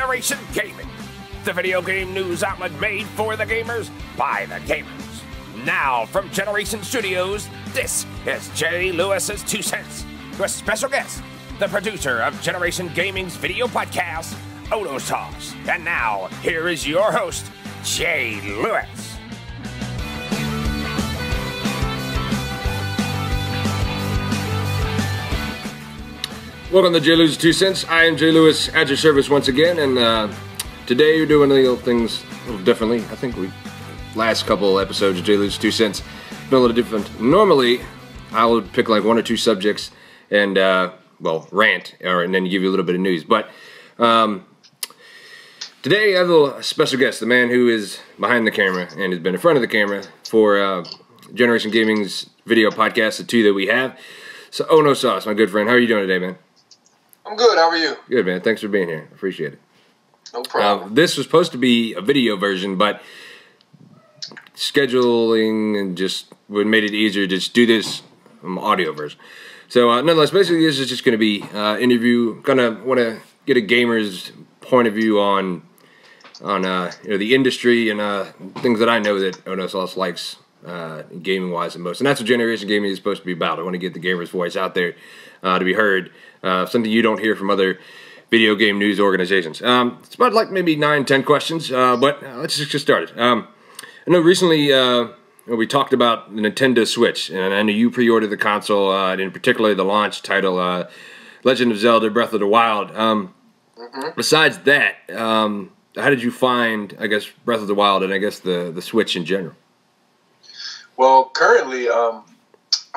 Generation Gaming, the video game news outlet made for the gamers by the gamers. Now from Generation Studios, this is Jay Lewis's 2 Cents, with special guest, the producer of Generation Gaming's video podcast, OhNoSauce. And now, here is your host, Jay Lewis. Welcome to Jay Lewis's 2 Cents. I am Jay Lewis at your service once again, and today we're doing things a little differently. I think last couple episodes of Jay Lewis's 2 Cents been a little different. Normally, I would pick like one or two subjects and rant, and then give you a little bit of news. But today I have a special guest, the man who is behind the camera and has been in front of the camera for Generation Gaming's video podcast, the two that we have. So, OhNoSauce, my good friend, how are you doing today, man? I'm good. How are you? Good, man. Thanks for being here. Appreciate it. No problem. This was supposed to be a video version, but scheduling and just made it easier to just do this audio version. So, nonetheless, basically this is just going to be interview. Kind of want to get a gamer's point of view on the industry and things that I know that OhNoSauce likes gaming-wise the most. And that's what Generation Gaming is supposed to be about. I want to get the gamer's voice out there to be heard. Something you don't hear from other video game news organizations. It's about like maybe 9-10 questions, but let's just get started. I know recently we talked about the Nintendo Switch, and I know you pre-ordered the console, and in particular the launch title, Legend of Zelda Breath of the Wild. Besides that, how did you find, I guess, Breath of the Wild and I guess the Switch in general? Well, currently, I'm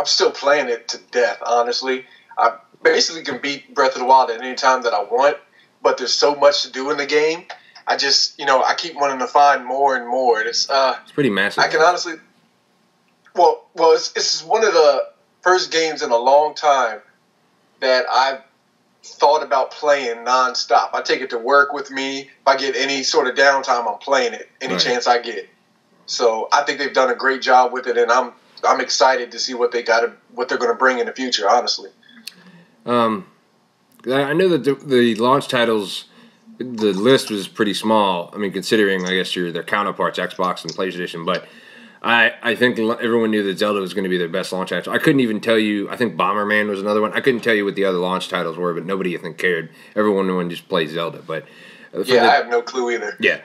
still playing it to death, honestly. I basically can beat Breath of the Wild at any time that I want, but there's so much to do in the game. I just, I keep wanting to find more and more. It's pretty massive. I can honestly, it's one of the first games in a long time that I've thought about playing nonstop. I take it to work with me. If I get any sort of downtime, I'm playing it any chance I get. So I think they've done a great job with it, and I'm excited to see what they're going to bring in the future. Honestly, I know that the launch titles, the list was pretty small. I mean, considering I guess their counterparts, Xbox and PlayStation, but I think everyone knew that Zelda was going to be their best launch title. I couldn't even tell you. I think Bomberman was another one. I couldn't tell you what the other launch titles were, but nobody I think cared. Everyone just played Zelda, but. I have no clue either. Yeah.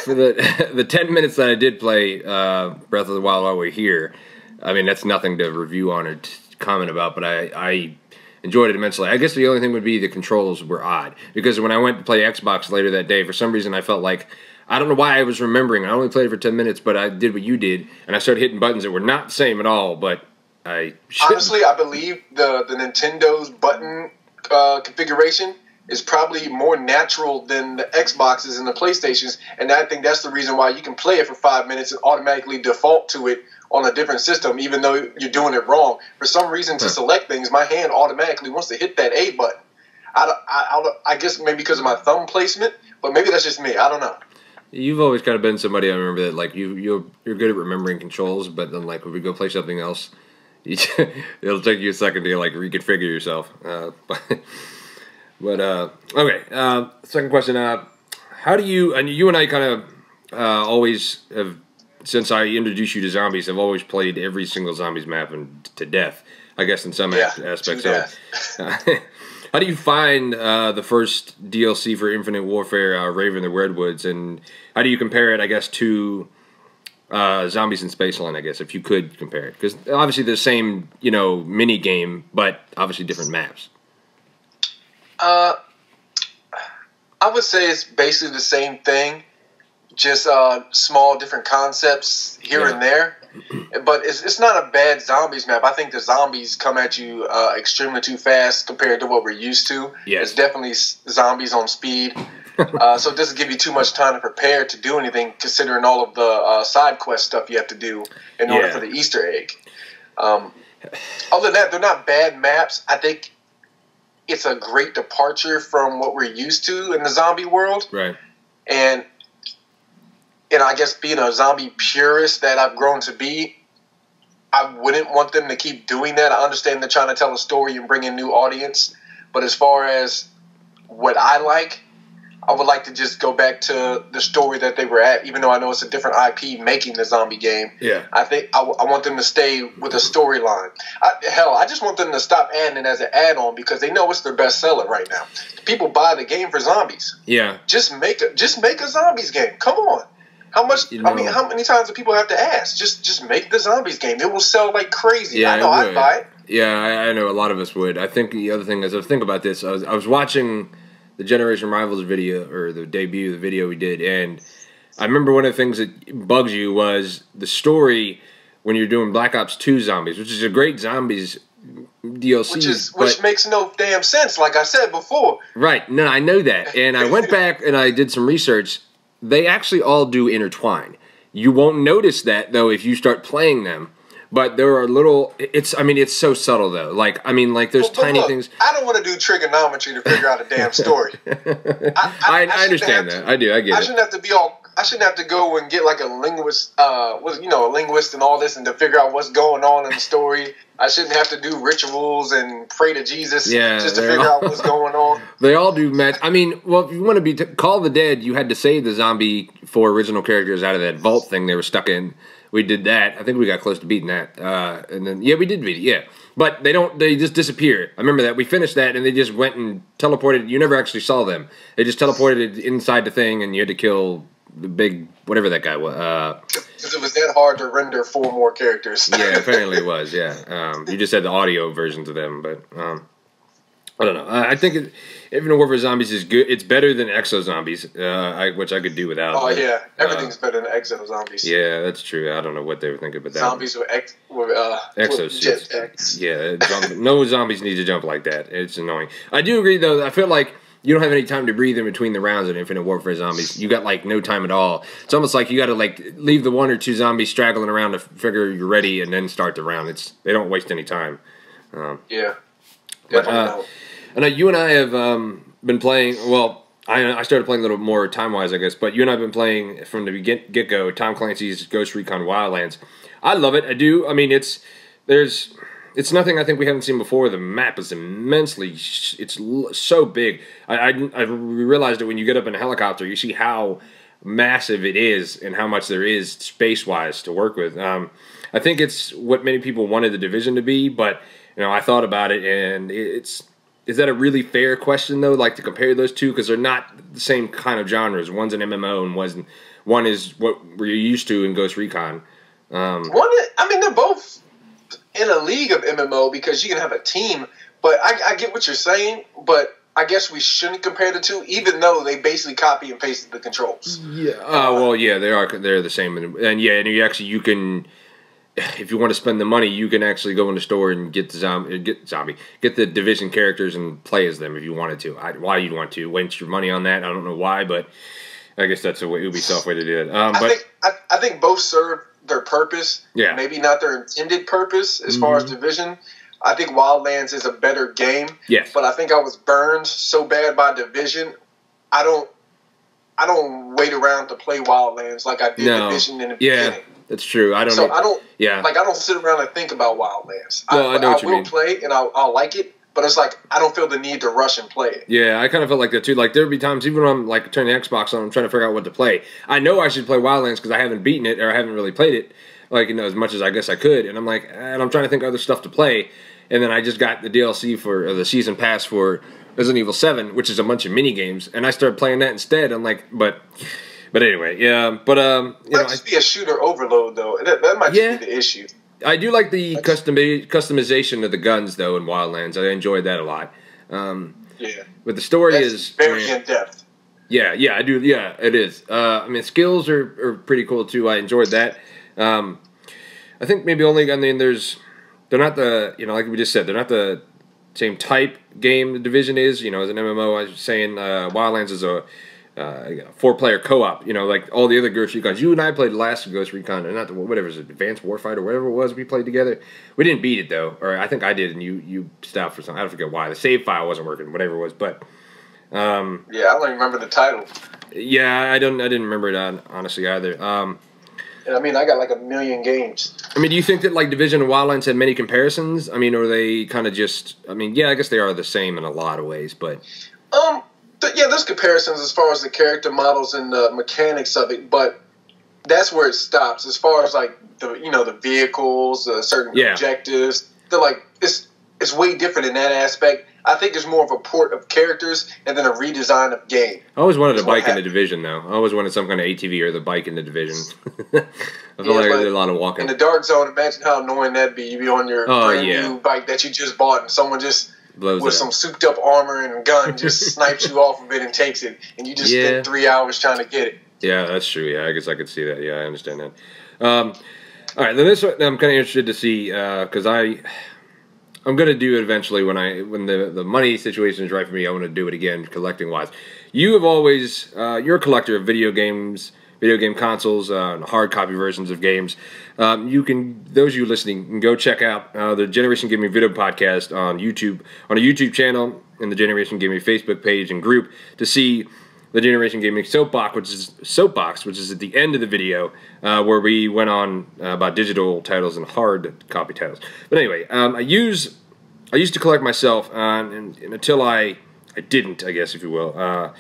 For the 10 minutes that I did play Breath of the Wild while we're here, I mean, that's nothing to review on or comment about, but I enjoyed it immensely. I guess the only thing would be the controls were odd, because when I went to play Xbox later that day, for some reason I felt like, I don't know why I was remembering, I only played it for 10 minutes, but I did what you did, and I started hitting buttons that were not the same at all, but honestly, I believe the Nintendo's button configuration is probably more natural than the Xboxes and the PlayStations, and I think that's the reason why you can play it for 5 minutes and automatically default to it on a different system, even though you're doing it wrong. For some reason, to select things, my hand automatically wants to hit that A button. I guess maybe because of my thumb placement, but maybe that's just me. I don't know. You've always kind of been somebody, I remember, that like you're good at remembering controls, but then like when we go play something else, it'll take you a second to like reconfigure yourself. But okay. Second question. How do you and you and I kind of always have, since I introduced you to zombies, have always played every single zombies map to death. I guess in some aspects of it. How do you find the first DLC for Infinite Warfare, Raven the Redwoods, and how do you compare it, I guess, to Zombies in Spaceland, I guess, if you could compare it? Because obviously the same, mini game, but obviously different maps. I would say it's basically the same thing, just small different concepts here and there. But it's not a bad zombies map. I think the zombies come at you extremely too fast compared to what we're used to. Yes. It's definitely zombies on speed. So it doesn't give you too much time to prepare to do anything, considering all of the side quest stuff you have to do in order for the Easter egg. Other than that, they're not bad maps. I think it's a great departure from what we're used to in the zombie world. Right. And I guess being a zombie purist that I've grown to be, I wouldn't want them to keep doing that. I understand they're trying to tell a story and bring in new audience. But as far as what I like, I would like to just go back to the story that they were at, even though I know it's a different IP making the zombie game. Yeah. I think I want them to stay with a storyline. I just want them to stop adding it as an add-on because they know it's their best seller right now. People buy the game for zombies. Yeah. Just make a zombies game. Come on. How much? I mean, how many times do people have to ask? Just make the zombies game. It will sell like crazy. Yeah, I know I'd buy it. Yeah, I know a lot of us would. I think the other thing is, I was thinking about this. I was watching the Generation Rivals video, or the debut of the video we did, and I remember one of the things that bugs you was the story when you're doing Black Ops 2 Zombies, which is a great Zombies DLC. Which makes no damn sense, like I said before. Right. No, I know that. And I went back and I did some research. They actually all do intertwine. You won't notice that, though, if you start playing them. But there are little. It's so subtle though. There's tiny things. I don't want to do trigonometry to figure out a damn story. I understand that. I do. I get it. I shouldn't have to go and get like a linguist, a linguist and all this, and to figure out what's going on in the story. I shouldn't have to do rituals and pray to Jesus just to figure out what's going on. They all do match. I mean, well, if you want to be Call the Dead, you had to save the zombie 4 original characters out of that vault thing they were stuck in. We did that. I think we got close to beating that. And then, we did beat it, yeah. But they just disappear. I remember that. We finished that, and they just went and teleported. You never actually saw them. They just teleported inside the thing, and you had to kill the big, whatever that guy was. Because it was that hard to render 4 more characters. Yeah, apparently it was, yeah. You just had the audio versions of them, but I don't know. I think Infinite Warfare Zombies is good. It's better than Exo Zombies, which I could do without. Oh, yeah. Everything's better than Exo Zombies. Yeah, that's true. I don't know what they were thinking about that. Zombies with exosuits. Yeah, no zombies need to jump like that. It's annoying. I do agree, though. I feel like you don't have any time to breathe in between the rounds in Infinite Warfare Zombies. You got, no time at all. It's almost like you got to, leave the 1 or 2 zombies straggling around to figure you're ready and then start the round. They don't waste any time. Yeah. But, I know you and I have been playing, well, I started playing a little more time-wise, I guess, but you and I have been playing from the get-go, Tom Clancy's Ghost Recon Wildlands. I love it. I do. I mean, it's nothing I think we haven't seen before. The map is immensely, it's so big. I realized that when you get up in a helicopter, you see how massive it is and how much there is space-wise to work with. I think it's what many people wanted the Division to be, but, I thought about it, and is that a really fair question, though, to compare those two? Because they're not the same kind of genres. One's an MMO, and one is what we're used to in Ghost Recon. They're both in a league of MMO because you can have a team. But I get what you're saying, but I guess we shouldn't compare the two, even though they basically copy and pasted the controls. Yeah. They're the same. And you can... If you want to spend the money, you can actually go in the store and get the Division characters and play as them if you wanted to. Why you'd want to waste your money on that? I don't know why, but I guess that's a Ubisoft way to do it. I think both serve their purpose. Yeah, maybe not their intended purpose as far as Division. I think Wildlands is a better game. Yes, but I think I was burned so bad by Division. I don't wait around to play Wildlands like I did Division in the beginning. That's true. I don't sit around and think about Wildlands. Well, I will play and I'll like it, but it's I don't feel the need to rush and play it. Yeah, I kind of felt like that too. There'd be times even when I'm turning the Xbox on, I'm trying to figure out what to play. I know I should play Wildlands because I haven't beaten it or I haven't really played it as much as I guess I could, and I'm trying to think of other stuff to play, and then I just got the DLC for the season pass for Resident Evil 7, which is a bunch of mini games, and I started playing that instead. I'm like, But anyway, yeah. But it might just be a shooter overload, though. That might just be the issue. I do like the customization of the guns, though, in Wildlands. I enjoyed that a lot. But the story is very in depth. Yeah, I do. Yeah, it is. Skills are pretty cool too. I enjoyed that. I think maybe they're not the like we just said, they're not the same type game the Division is. As an MMO, I was saying Wildlands is a 4-player co-op, all the other Ghost Recons. You and I played the last Ghost Recon, or not Advanced Warfighter, whatever it was we played together. We didn't beat it, though. Or I think I did, and you stopped for something. I don't forget why. The save file wasn't working, whatever it was. But I don't remember the title. Yeah, I didn't remember it, honestly, either. I got a million games. Do you think that, Division and Wildlands had many comparisons? Or they kind of just... I guess they are the same in a lot of ways, but... there's comparisons as far as the character models and the mechanics of it, but that's where it stops. As far as like the vehicles, certain objectives, they're like it's way different in that aspect. I think it's more of a port of characters and then a redesign of game. I always wanted a bike in the Division, though. I always wanted some kind of ATV or the bike in the Division. I feel like I did a lot of walking. In the dark zone, imagine how annoying that'd be. You'd be on your brand new bike that you just bought, and someone just with some souped up armor and gun just snipes you off of it and takes it, and you just spend 3 hours trying to get it. Yeah, that's true. Yeah, I guess I could see that. Yeah, I understand that. All right, then this one I'm kind of interested to see because I'm gonna do it eventually when the money situation is right for me. I want to do it again, collecting wise. You have always you're a collector of video games, video game consoles, hard copy versions of games. Those of you listening can go check out the Generation Gaming Video Podcast on YouTube, on a YouTube channel, and the Generation Gaming Facebook page and group to see the Generation Gaming Soapbox, which is at the end of the video, where we went on about digital titles and hard copy titles. But anyway, I used to collect myself, and until I didn't, I guess, if you will. I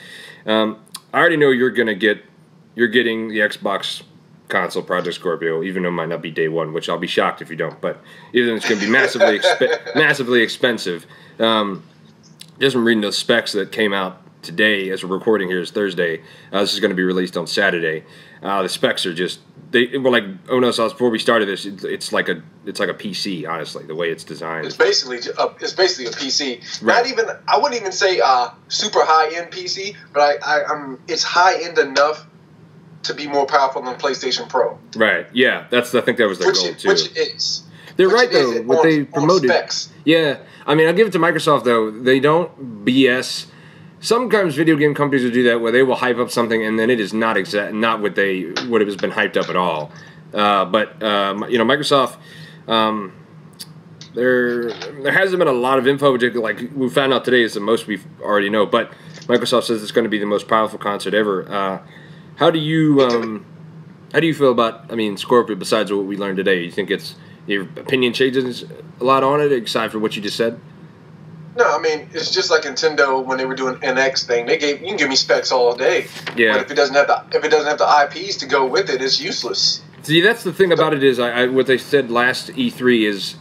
already know you're getting the Xbox console, Project Scorpio, even though it might not be day one, which I'll be shocked if you don't. But even it's going to be massively expensive. Just from reading the specs that came out today, as we're recording here, is Thursday. This is going to be released on Saturday. The specs are just like OhNoSauce. Before we started this, it's like a PC. Honestly, the way it's designed, it's basically a PC. Right. I wouldn't even say super high end PC, but it's high end enough to be more powerful than PlayStation Pro. Right. Yeah. I think that was their goal too. Which is. They're right though. What they promoted. Specs. Yeah. I mean, I'll give it to Microsoft though. They don't BS. Sometimes video game companies will do that where they will hype up something and then it is not what it has been hyped up at all. But Microsoft, there hasn't been a lot of info. Like we found out today is the most we already know. But Microsoft says it's going to be the most powerful console ever. How do you feel about Scorpio? Besides what we learned today, you think your opinion changes a lot on it, aside from what you just said? No, I mean, it's just like Nintendo when they were doing NX thing. You can give me specs all day. Yeah. But if it doesn't have the IPs to go with it, it's useless. See, that's the thing about it is, what they said last E3 is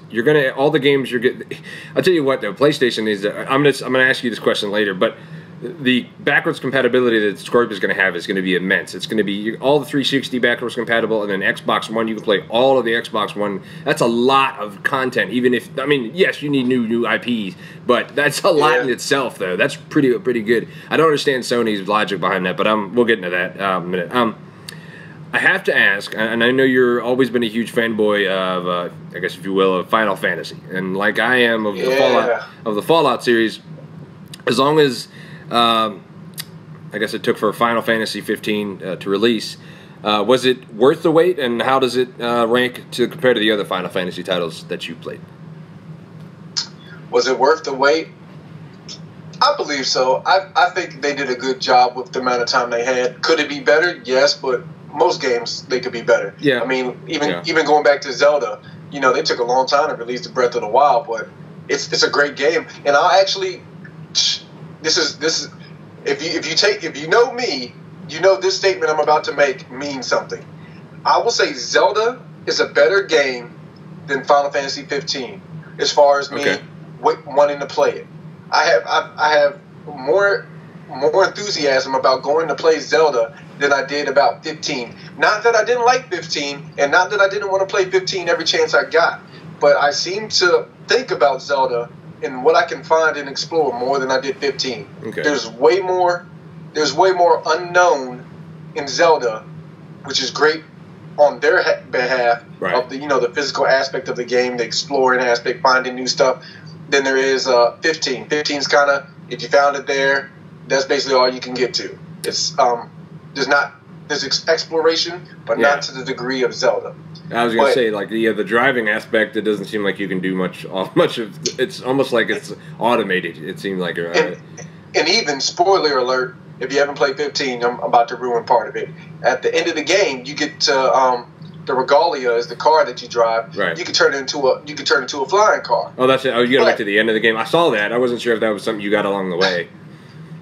all the games you're getting. I'll tell you what though, PlayStation is. I'm gonna ask you this question later, but the backwards compatibility that Scorpio is going to have is going to be immense. It's going to be all the 360 backwards compatible, and then Xbox One, you can play all of the Xbox One. That's a lot of content. Even if, yes, you need new IPs, but that's a lot in itself, though. That's pretty good. I don't understand Sony's logic behind that, but we'll get into that in a minute. I have to ask, and I know you're always been a huge fanboy of, I guess if you will, of Final Fantasy, and like I am of the Fallout series. As long as I guess it took for Final Fantasy 15 to release. Was it worth the wait, and how does it rank compared to the other Final Fantasy titles that you played? Was it worth the wait? I believe so. I think they did a good job with the amount of time they had. Could it be better? Yes, but most games they could be better. Yeah. Even going back to Zelda, they took a long time to release the Breath of the Wild, but it's a great game, and I'll actually. This is if you know me, this statement I'm about to make means something. I will say Zelda is a better game than Final Fantasy 15 as far as me wanting to play it. I have more enthusiasm about going to play Zelda than I did about 15. Not that I didn't like 15, and not that I didn't want to play 15 every chance I got, but I seem to think about Zelda and what I can find and explore more than I did 15. Okay. There's way more unknown in Zelda, which is great on their behalf of the physical aspect of the game, the exploring aspect, finding new stuff, than there is 15. 15's kind of, if you found it there, that's basically all you can get to. It's there's exploration, but not to the degree of Zelda. I was going to say, the driving aspect, it doesn't seem like you can do much of. It's almost like it's automated. It seemed like. And even, spoiler alert, if you haven't played 15, I'm about to ruin part of it. At the end of the game, you get to the Regalia is the car that you drive. Right. You can turn it into a flying car. Oh, that's it. Oh, you got to wait to the end of the game. I saw that. I wasn't sure if that was something you got along the way.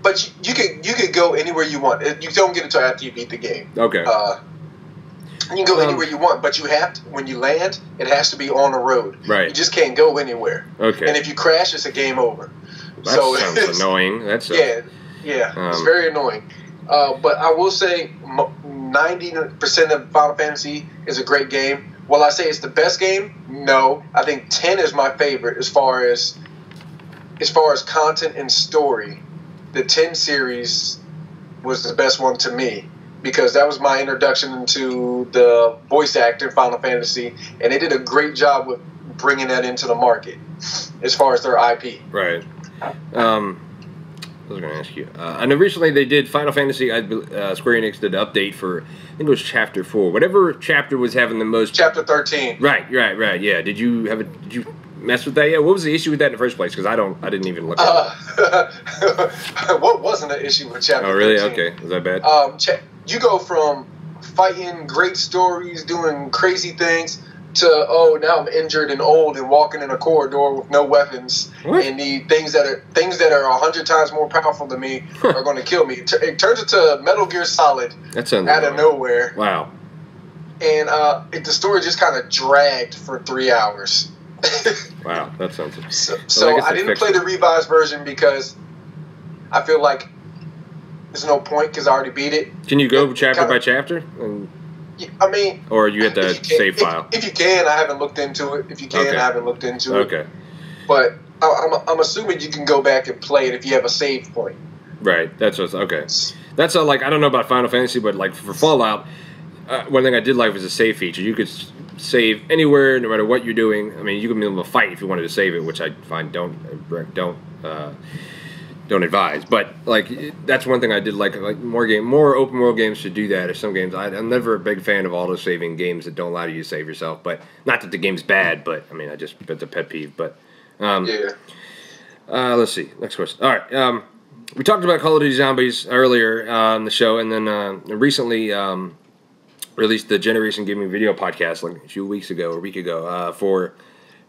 but you could go anywhere you want. You don't get it until after you beat the game. Okay. You can go anywhere you want, but you have to, when you land, it has to be on the road. Right. You just can't go anywhere. Okay. And if you crash, it's a game over. That sounds annoying. That's it's very annoying. But I will say 90% of Final Fantasy is a great game. Will I say it's the best game? No. I think 10 is my favorite as far as content and story. The 10 series was the best one to me because that was my introduction into the voice acting Final Fantasy, and they did a great job with bringing that into the market as far as their IP. Right. I was going to ask you. I know recently they did Final Fantasy. Square Enix did an update for, I think it was Chapter 4. Whatever chapter was having the most. Chapter 13. Right. Yeah. Did you mess with that yet? What was the issue with that in the first place? Because I didn't even look at it. What wasn't an issue with Chapter 13? Oh, really? Okay. Was that bad? You go from fighting great stories, doing crazy things, to now I'm injured and old and walking in a corridor with no weapons, and the things that are 100 times more powerful than me are going to kill me. It turns into Metal Gear Solid out of nowhere. Wow. And the story just kind of dragged for 3 hours. Wow, that sounds. So I didn't play the revised version because I feel like there's no point because I already beat it. Can you go chapter by chapter? I mean, or you get the save file. If you can, I haven't looked into it. If you can, I haven't looked into it. Okay. But I'm assuming you can go back and play it if you have a save point. Right. That's okay. That's like I don't know about Final Fantasy, but like for Fallout, one thing I did like was the save feature. You could save anywhere, no matter what you're doing. I mean, you can be able to fight if you wanted to save it, which I find don't advise. But like that's one thing I did like more open world games should do that. Or some games I'm never a big fan of auto saving games that don't allow you to save yourself. But not that the game's bad, but I mean it's a pet peeve. But let's see, next question. All right, we talked about Call of Duty Zombies earlier on the show, and then recently released the Generation Gaming Video podcast like a week ago. For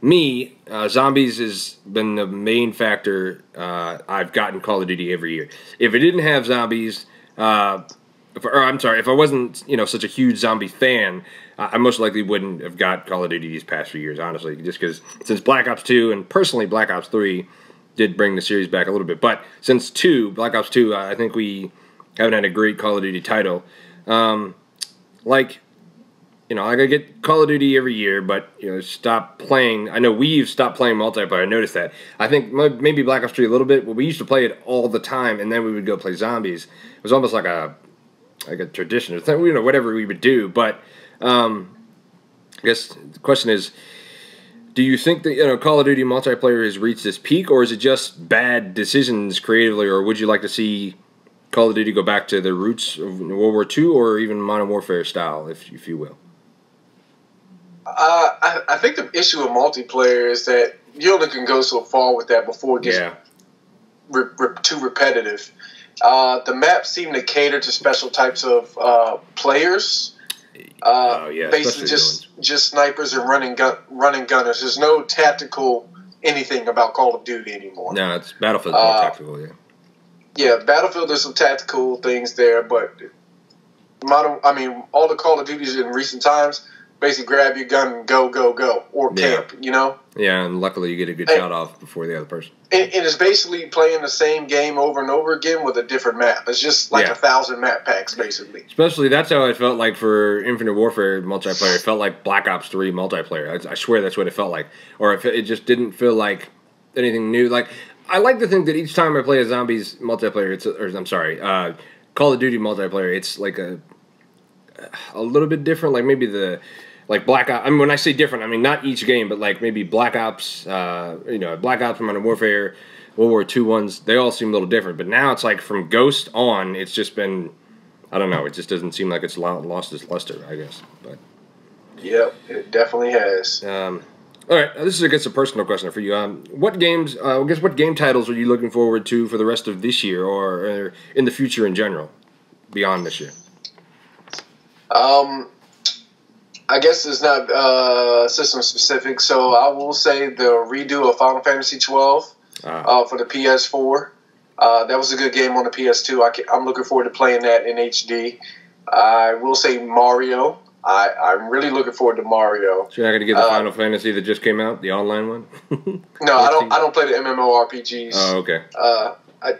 me, zombies has been the main factor. I've gotten Call of Duty every year. If it didn't have zombies, if I wasn't such a huge zombie fan, I most likely wouldn't have got Call of Duty these past few years. Honestly, just because since Black Ops 2 and personally Black Ops 3 did bring the series back a little bit, but since Black Ops 2, I think we haven't had a great Call of Duty title. I get Call of Duty every year, but stop playing. I know we've stopped playing multiplayer. I noticed that. I think maybe Black Ops 3 a little bit. But we used to play it all the time, and then we would go play zombies. It was almost like a tradition, whatever we would do. But I guess the question is, do you think that Call of Duty multiplayer has reached this peak, or is it just bad decisions creatively, or would you like to see Call of Duty go back to the roots of World War II, or even Modern Warfare style, if you will? I think the issue with multiplayer is that you only can go so far with that before it gets too repetitive. The maps seem to cater to special types of players. Basically, just snipers and running gunners. There's no tactical anything about Call of Duty anymore. No, it's Battlefield more tactical. Yeah, Battlefield. There's some tactical things there, but all the Call of Duties in recent times. Basically, grab your gun and go, or camp, Yeah, and luckily you get a good shot off before the other person. And it's basically playing the same game over and over again with a different map. It's just like 1,000 map packs, basically. Especially, that's how it felt like for Infinite Warfare multiplayer. It felt like Black Ops 3 multiplayer. I swear that's what it felt like. Or it just didn't feel like anything new. Like, I like to think that each time I play a Zombies multiplayer, Call of Duty multiplayer, it's like a little bit different. Like maybe like Black Ops. I mean, when I say different, I mean not each game, but like maybe Black Ops. Black Ops, Modern Warfare, World War II ones. They all seem a little different. But now it's like from Ghost on, it's just been. I don't know. It just doesn't seem like it's lost its luster, I guess. But yep, it definitely has. All right, this is I guess a personal question for you. What games? What game titles are you looking forward to for the rest of this year, or in the future in general, beyond this year? I guess it's not system specific, so I will say the redo of Final Fantasy 12 for the PS4. That was a good game on the PS2. I'm looking forward to playing that in HD. I will say Mario. I'm really looking forward to Mario. So you're not going to get the Final Fantasy that just came out, the online one? No, I don't play the MMORPGs. Oh, okay.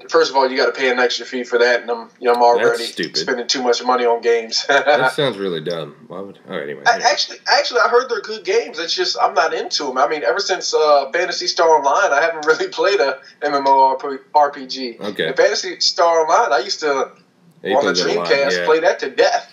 First of all, you got to pay an extra fee for that, and I'm already spending too much money on games. That sounds really dumb. Why would? Oh, anyway. Actually, I heard they're good games. It's just I'm not into them. I mean, ever since Phantasy Star Online, I haven't really played a MMORPG. Okay. And Phantasy Star Online, I used to on the Dreamcast play that to death.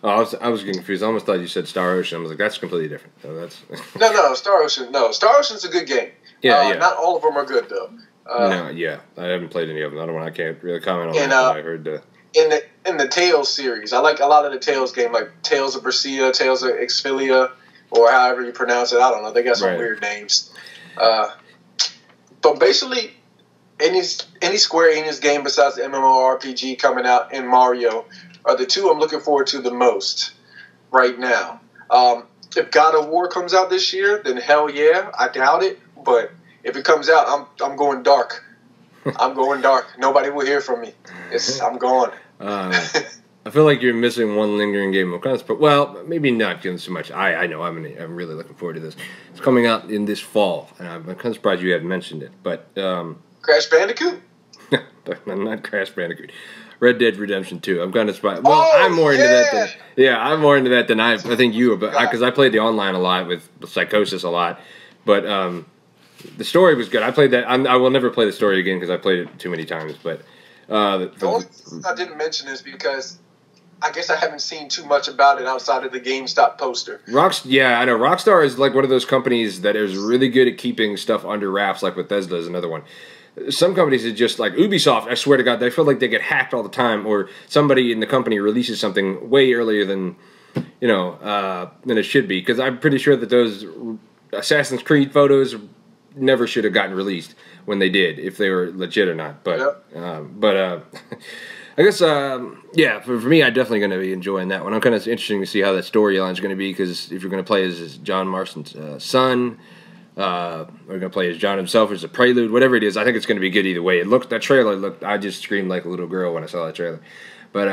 Oh, I was getting confused. I almost thought you said Star Ocean. I was like, that's completely different. So that's No, Star Ocean. No, Star Ocean's a good game. Yeah. Not all of them are good though. No, yeah, I haven't played any of them. I can't really comment on that. I heard in the Tales series, I like a lot of the Tales game, like Tales of Berseria, Tales of Exfilia, or however you pronounce it. I don't know. They got some weird names. But basically, any Square Enix game besides the MMORPG coming out and Mario are the two I'm looking forward to the most right now. If God of War comes out this year, then hell yeah. I doubt it, but if it comes out, I'm going dark. I'm going dark. Nobody will hear from me. I'm gone. I feel like you're missing one lingering game of concept. Well, maybe not doing so much. I know. I'm really looking forward to this. It's coming out in this fall, and I'm kind of surprised you haven't mentioned it. But Crash Bandicoot? Not Crash Bandicoot. Red Dead Redemption 2. I'm kind of surprised. Well, I'm more into that than I'm more into that than I think you are, because I played the online a lot with Psychosis a lot, but the story was good. I played that. I will never play the story again because I played it too many times. But the only reason I didn't mention is because I guess I haven't seen too much about it outside of the GameStop poster. Yeah, I know. Rockstar is like one of those companies that is really good at keeping stuff under wraps. Like Bethesda is another one. Some companies are just like Ubisoft. I swear to God, they feel like they get hacked all the time, or somebody in the company releases something way earlier than than it should be. Because I'm pretty sure that those Assassin's Creed photos never should have gotten released when they did, if they were legit or not. But I guess for me, I'm definitely going to be enjoying that one. I'm kind of interesting to see how that storyline is going to be, because if you're going to play as John Marston's son. We're gonna play as John himself as a prelude, whatever it is. I think it's gonna be good either way. That trailer looked. I just screamed like a little girl when I saw that trailer. But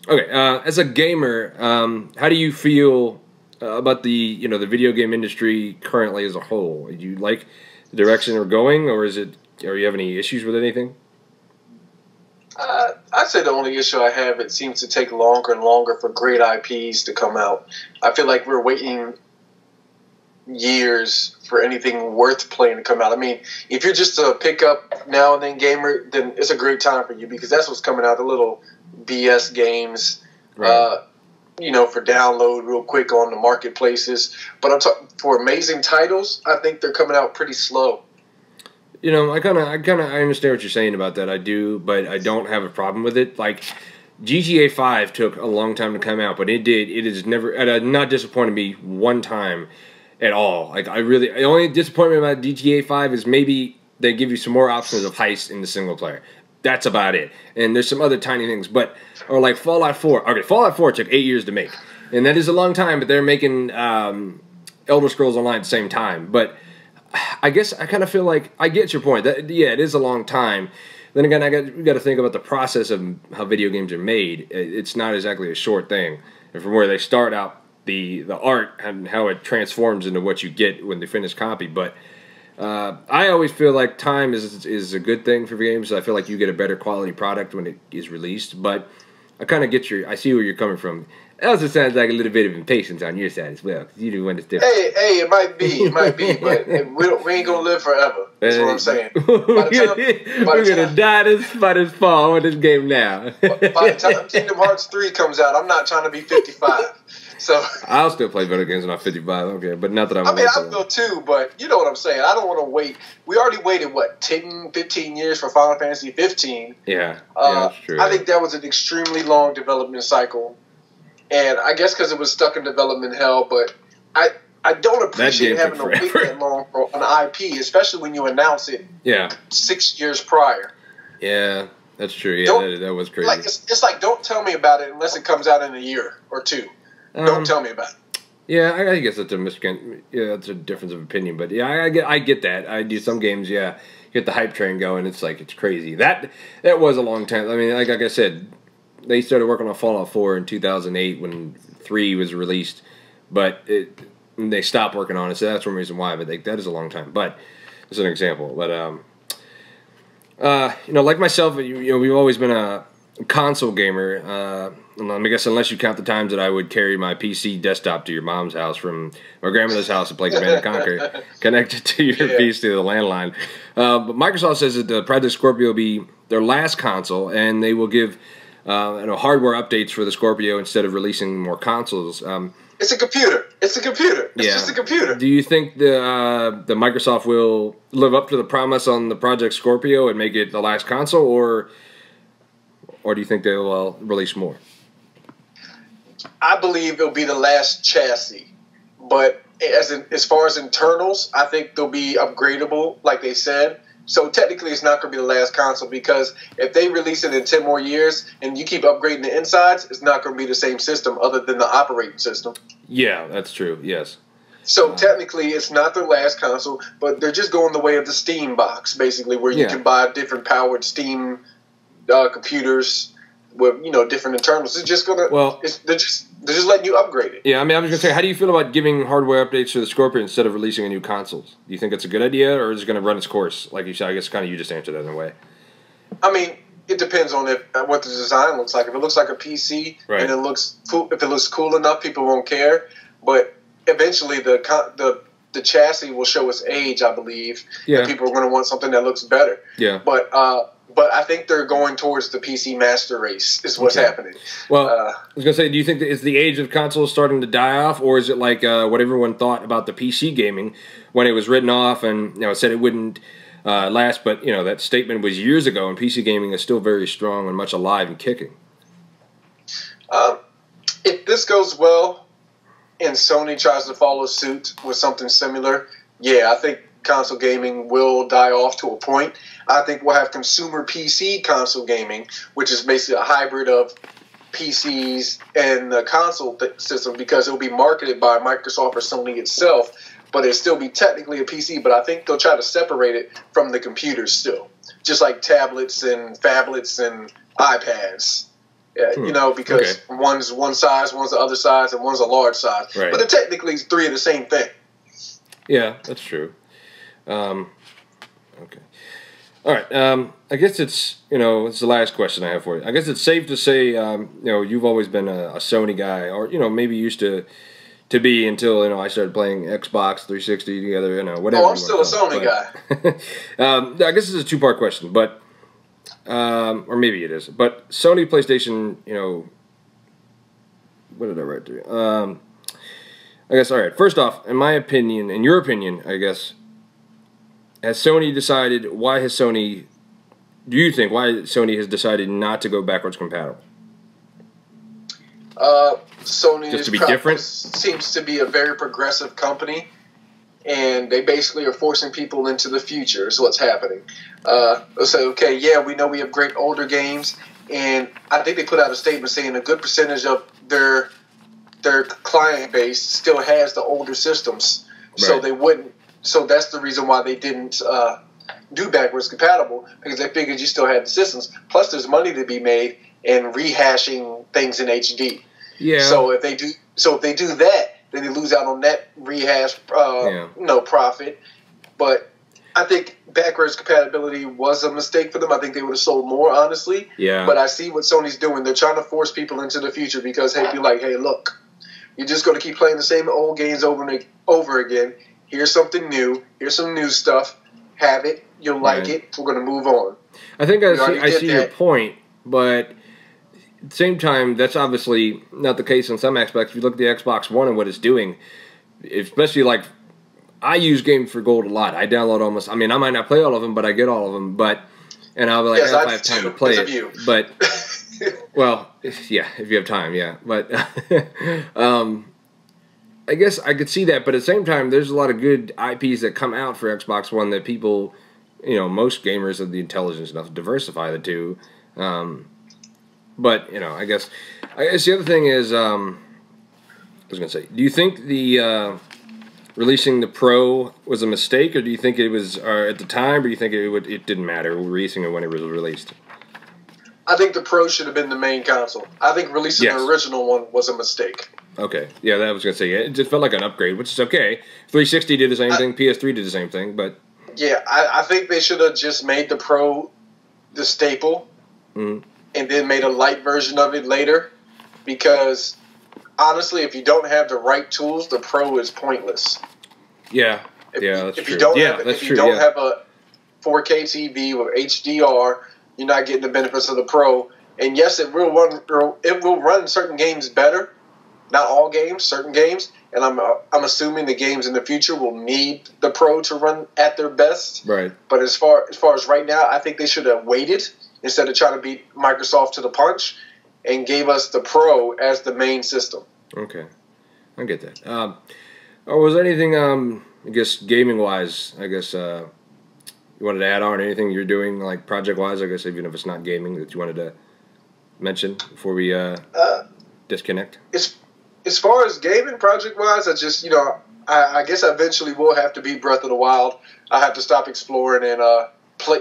okay. As a gamer, how do you feel about the the video game industry currently as a whole? Do you like the direction we're going, or you have any issues with anything? I'd say the only issue I have, it seems to take longer and longer for great IPs to come out. I feel like we're waiting years for anything worth playing to come out. I mean, if you're just a pick up now and then gamer, then it's a great time for you, because that's what's coming out, the little BS games, right. For download real quick on the marketplaces. But I'm talking for amazing titles, I think they're coming out pretty slow. I understand what you're saying about that. I do, but I don't have a problem with it. Like, GTA 5 took a long time to come out, but it did. It has never, not disappointed me one time at all. Like, the only disappointment about GTA 5 is maybe they give you some more options of heist in the single player. That's about it. And there's some other tiny things, or like Fallout 4. Okay, Fallout 4 took 8 years to make, and that is a long time. But they're making Elder Scrolls Online at the same time. But I guess I kind of feel like I get your point. It is a long time. Then again, we got to think about the process of how video games are made. It's not exactly a short thing, and from where they start out. The art and how it transforms into what you get when they finish copy. But I always feel like time is a good thing for games. I feel like you get a better quality product when it is released. But I kind of I see where you're coming from. It also sounds like a little bit of impatience on your side as well. You do understand. Hey, it might be, but we ain't gonna live forever. That's what I'm saying. We're gonna die by this fall with this game now. By the time Kingdom Hearts 3 comes out, I'm not trying to be 55. So I'll still play video games when I'm 55. Okay, but not that I'm. I will too, but you know what I'm saying. I don't want to wait. We already waited 10, 15 years for Final Fantasy 15. Yeah, that's true. I think that was an extremely long development cycle. And I guess because it was stuck in development hell, but I don't appreciate having to wait that long for an IP, especially when you announce it 6 years prior. Yeah, that's true. Yeah, that was crazy. It's like, don't tell me about it unless it comes out in a year or two. Don't tell me about it. Yeah, I guess that's that's a difference of opinion, but yeah, I get that. I do some games, yeah, get the hype train going. It's like it's crazy. That was a long time. I mean, like I said, they started working on Fallout 4 in 2008 when 3 was released, but they stopped working on it. So that's one reason why. But that is a long time. But it's an example. But like myself, we've always been a console gamer. I guess unless you count the times that I would carry my PC desktop to your mom's house from my grandmother's house to play Command & Conquer, connected to your PC to the landline. But Microsoft says that the Project Scorpio will be their last console, and they will give hardware updates for the Scorpio instead of releasing more consoles. It's a computer. It's just a computer. Do you think the Microsoft will live up to the promise on the Project Scorpio and make it the last console, or do you think they'll release more? I believe it'll be the last chassis, but as far as internals, I think they'll be upgradable, like they said. So technically, it's not going to be the last console, because if they release it in 10 more years and you keep upgrading the insides, it's not going to be the same system other than the operating system. Yeah, that's true. Yes. So technically, it's not their last console, but they're just going the way of the Steam box, basically, where you can buy different powered Steam computers with different internals. It's just gonna. Well, they're just letting you upgrade it. Yeah, I mean, I was gonna say, how do you feel about giving hardware updates to the Scorpio instead of releasing a new console? Do you think it's a good idea, or is it gonna run its course? Like you said, I guess kind of you just answered that in a way. I mean, it depends on what the design looks like. If it looks like a PC and it looks cool, if it looks cool enough, people won't care. But eventually, the chassis will show its age, I believe. Yeah. And people are going to want something that looks better. Yeah. But I think they're going towards the PC master race is what's happening. Well, I was going to say, do you think that is the age of consoles starting to die off, or is it like what everyone thought about the PC gaming when it was written off and it said it wouldn't last, but that statement was years ago, and PC gaming is still very strong and much alive and kicking? If this goes well and Sony tries to follow suit with something similar, I think console gaming will die off to a point. I think we'll have consumer PC console gaming, which is basically a hybrid of PCs and the console system, because it will be marketed by Microsoft or Sony itself, but it'll still be technically a PC. But I think they'll try to separate it from the computers still, just like tablets and phablets and iPads. Yeah, because one's one size, one's the other size, and one's a large size. Right. But they're technically three of the same thing. Yeah, that's true. Okay. All right. I guess it's the last question I have for you. I guess it's safe to say you've always been a Sony guy, or maybe used to be until I started playing Xbox 360 together. Whatever. Oh, I'm still a Sony guy. I guess this is a two-part question, but or maybe it is. But Sony PlayStation, what did I write to you? I guess, all right. First off, in my opinion, in your opinion, I guess, do you think Sony has decided not to go backwards compatible? Sony just to be different? Seems to be a very progressive company, and they basically are forcing people into the future is what's happening. They'll say, we know we have great older games, and I think they put out a statement saying a good percentage of their client base still has the older systems, so they wouldn't. So that's the reason why they didn't do backwards compatible, because they figured you still had the systems. Plus, there's money to be made in rehashing things in HD. Yeah. So if they do that, then they lose out on that rehash, profit. But I think backwards compatibility was a mistake for them. I think they would have sold more, honestly. Yeah. But I see what Sony's doing. They're trying to force people into the future because hey, look, you're just going to keep playing the same old games over and over again. Here's something new. Here's some new stuff. Have it. You'll like it. We're going to move on. I think I see your point, but at the same time, that's obviously not the case in some aspects. If you look at the Xbox One and what it's doing, especially like I use Games for Gold a lot. I download almost. I mean, I might not play all of them, but I get all of them. And I'll be like, if I have time to play it. But well, yeah, if you have time, yeah. But I guess I could see that, but at the same time, there's a lot of good IPs that come out for Xbox One that people, most gamers have the intelligence enough to diversify the two. But I guess the other thing is, was gonna say, do you think the releasing the Pro was a mistake, or do you think it was at the time, or do you think it didn't matter releasing it when it was released? I think the Pro should have been the main console. I think releasing Yes. the original one was a mistake. Okay, yeah, that was gonna say it just felt like an upgrade, which is okay. 360 did the same thing, PS3 did the same thing, but yeah, I think they should have just made the Pro the staple, mm-hmm. and then made a light version of it later. Because honestly, if you don't have the right tools, the Pro is pointless. Yeah, If that's you true. don't Yeah, have, that's if true. you don't Yeah. have a 4K TV with HDR, you're not getting the benefits of the Pro. And yes, it will run certain games better. Not all games, certain games. And I'm assuming the games in the future will need the Pro to run at their best. Right. But as far as right now, I think they should have waited instead of trying to beat Microsoft to the punch, and gave us the Pro as the main system. Okay, I get that. Or was there anything, I guess, gaming-wise, I guess, you wanted to add on? Anything you're doing, like, project-wise, I guess, even if it's not gaming, that you wanted to mention before we disconnect? As far as gaming project-wise, I just, I guess I eventually will have to beat Breath of the Wild. I have to stop exploring and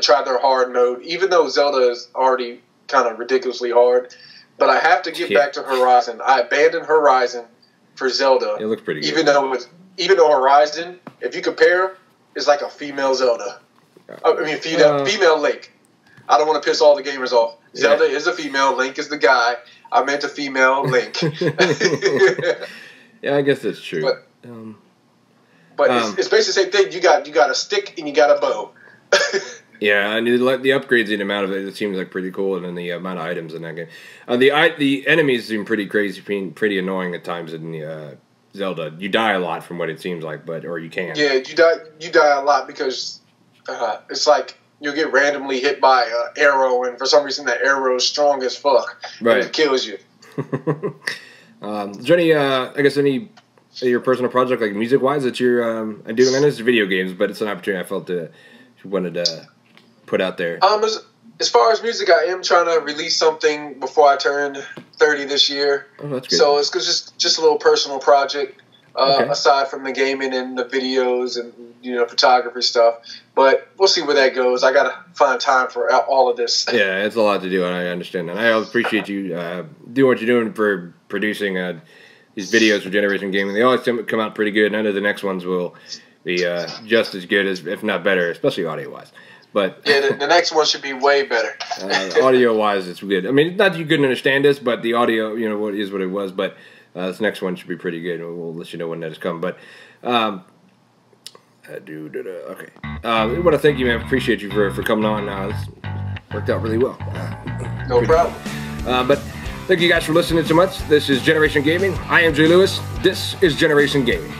try their hard mode, even though Zelda is already kind of ridiculously hard. But I have to get back to Horizon. I abandoned Horizon for Zelda. It looks pretty good. Even though Horizon, if you compare, is like a female Zelda. I mean, female Link. I don't want to piss all the gamers off. Yeah. Zelda is a female. Link is the guy. I meant a female Link. Yeah, I guess that's true. But it's basically the same thing. You got a stick and you got a bow. Yeah, and the upgrades, the amount of it seems like pretty cool, and then the amount of items in that game. The enemies seem pretty crazy, pretty annoying at times in the Zelda. You die a lot from what it seems like, or you can. Yeah, you die a lot because it's like you'll get randomly hit by an arrow, and for some reason that arrow is strong as fuck. Right. And it kills you. Is there any, I guess, any your personal project, like music-wise, that you're doing? I know it's video games, but it's an opportunity I felt wanted to put out there. As far as music, I am trying to release something before I turn 30 this year. Oh, that's good. So it's just a little personal project, Okay. aside from the gaming and the videos and photography stuff. But we'll see where that goes. I gotta find time for all of this. Yeah, it's a lot to do, and I understand that. I appreciate you doing what you're doing for producing these videos for Generation Gaming. They always come out pretty good, and I know the next ones will be just as good, as if not better, especially audio-wise. But yeah, the next one should be way better. Audio-wise, it's good. I mean, not that you couldn't understand this, but the audio, what is what it was. But this next one should be pretty good. We'll let you know when that has come. But okay. I want to thank you, man. Appreciate you for coming on. This worked out really well. No problem. But thank you guys for listening so much. This is Generation Gaming. I am Jay Lewis. This is Generation Gaming.